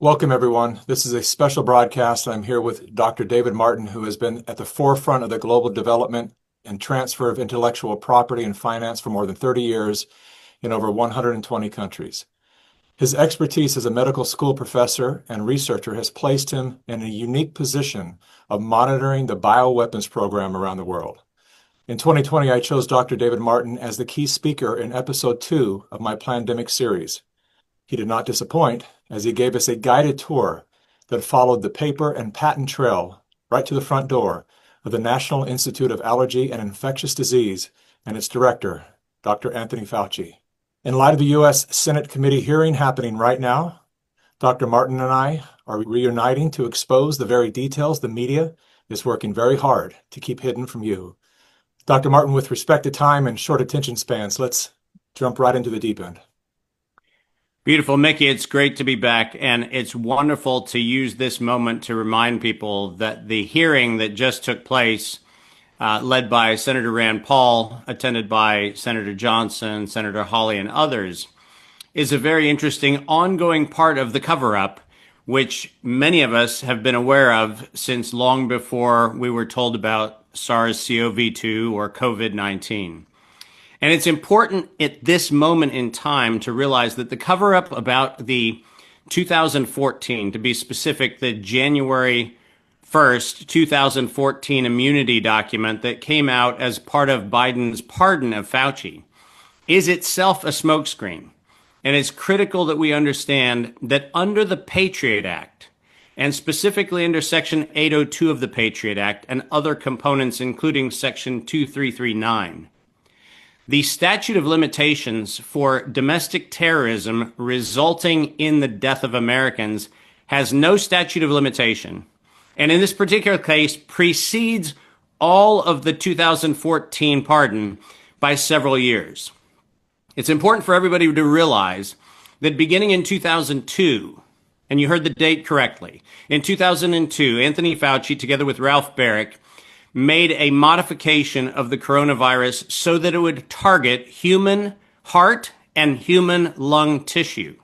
Welcome, everyone. This is a special broadcast. I'm here with Dr. David Martin, who has been at the forefront of the global development and transfer of intellectual property and finance for more than 30 years in over 120 countries. His expertise as a medical school professor and researcher has placed him in a unique position of monitoring the bioweapons program around the world. In 2020, I chose Dr. David Martin as the key speaker in episode 2 of my Plandemic series. He did not disappoint, as he gave us a guided tour that followed the paper and patent trail right to the front door of the National Institute of Allergy and Infectious Disease and its director, Dr. Anthony Fauci. In light of the U.S. Senate committee hearing happening right now, Dr. Martin and I are reuniting to expose the very details the media is working very hard to keep hidden from you. Dr. Martin, with respect to time and short attention spans, let's jump right into the deep end. Beautiful, Mickey. It's great to be back, and it's wonderful to use this moment to remind people that the hearing that just took place, led by Senator Rand Paul, attended by Senator Johnson, Senator Hawley, and others, is a very interesting ongoing part of the cover-up, which many of us have been aware of since long before we were told about SARS-CoV-2 or COVID-19. And it's important at this moment in time to realize that the cover-up about the 2014, to be specific, the January 1st, 2014 immunity document that came out as part of Biden's pardon of Fauci, is itself a smokescreen. And it's critical that we understand that under the Patriot Act, and specifically under Section 802 of the Patriot Act and other components, including Section 2339, the statute of limitations for domestic terrorism resulting in the death of Americans has no statute of limitation, and in this particular case precedes all of the 2014 pardon by several years. It's important for everybody to realize that beginning in 2002, and you heard the date correctly, in 2002, Anthony Fauci, together with Ralph Baric, made a modification of the coronavirus so that it would target human heart and human lung tissue.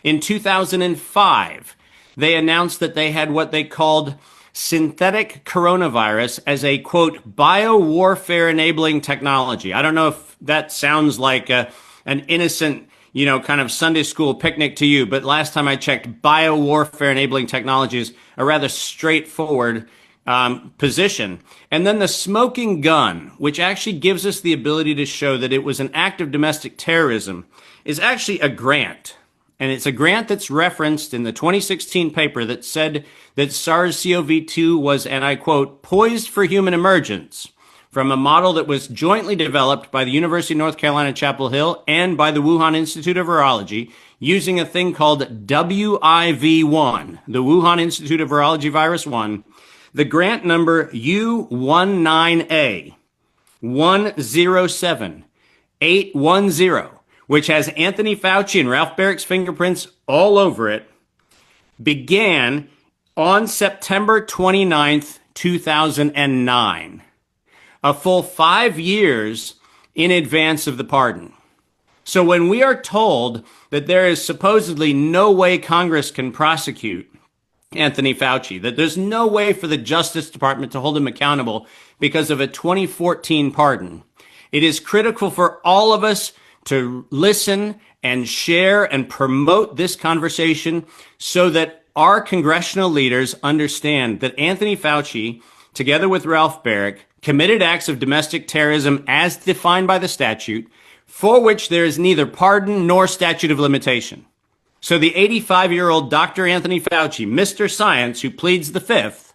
In 2005, they announced that they had what they called synthetic coronavirus as a, quote, biowarfare enabling technology. I don't know if that sounds like an innocent, kind of Sunday school picnic to you, but last time I checked, biowarfare enabling technology is a rather straightforward position. And then the smoking gun, which actually gives us the ability to show that it was an act of domestic terrorism, is actually a grant. And it's a grant that's referenced in the 2016 paper that said that SARS-CoV-2 was, and I quote, poised for human emergence from a model that was jointly developed by the University of North Carolina, Chapel Hill and by the Wuhan Institute of Virology using a thing called WIV1, the Wuhan Institute of Virology Virus 1. The grant number U19A 107810, which has Anthony Fauci and Ralph Baric's fingerprints all over it, began on September 29th, 2009, a full 5 years in advance of the pardon. So when we are told that there is supposedly no way Congress can prosecute Anthony Fauci, that there's no way for the Justice Department to hold him accountable because of a 2014 pardon, it is critical for all of us to listen and share and promote this conversation so that our congressional leaders understand that Anthony Fauci, together with Ralph Baric, committed acts of domestic terrorism as defined by the statute, for which there is neither pardon nor statute of limitation. So the 85-year-old Dr. Anthony Fauci, Mr. Science, who pleads the fifth,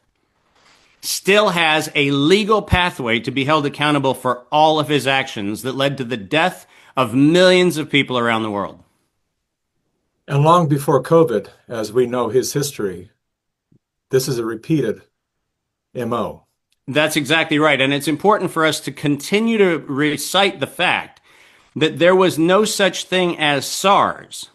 still has a legal pathway to be held accountable for all of his actions that led to the death of millions of people around the world. And long before COVID, as we know his history, this is a repeated MO. That's exactly right. And it's important for us to continue to recite the fact that there was no such thing as SARS.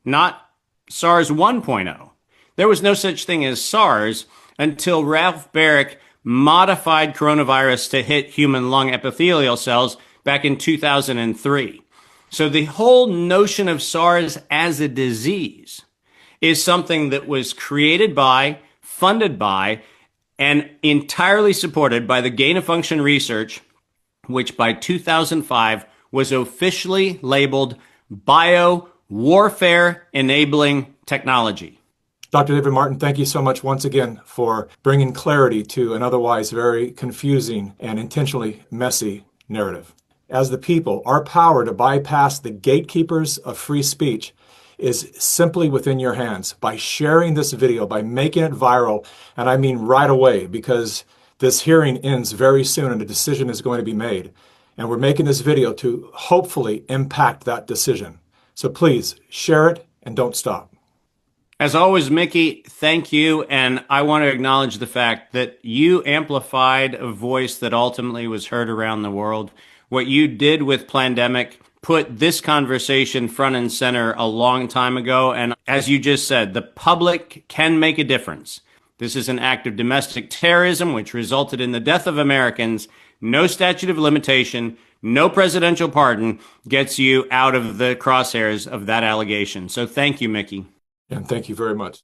Not SARS 1.0. There was no such thing as SARS until Ralph Baric modified coronavirus to hit human lung epithelial cells back in 2003. So the whole notion of SARS as a disease is something that was created by, funded by, and entirely supported by the gain of function research, which by 2005 was officially labeled bio warfare enabling technology. Dr. David Martin, thank you so much once again for bringing clarity to an otherwise very confusing and intentionally messy narrative. As the people, our power to bypass the gatekeepers of free speech is simply within your hands by sharing this video, by making it viral, and I mean right away, because this hearing ends very soon and a decision is going to be made. And we're making this video to hopefully impact that decision. So please share it and don't stop. As always, Mickey, thank you. And I want to acknowledge the fact that you amplified a voice that ultimately was heard around the world. What you did with Plandemic put this conversation front and center a long time ago. And as you just said, the public can make a difference. This is an act of domestic terrorism, which resulted in the death of Americans. No statute of limitation, no presidential pardon gets you out of the crosshairs of that allegation. So thank you, Mickey. And thank you very much.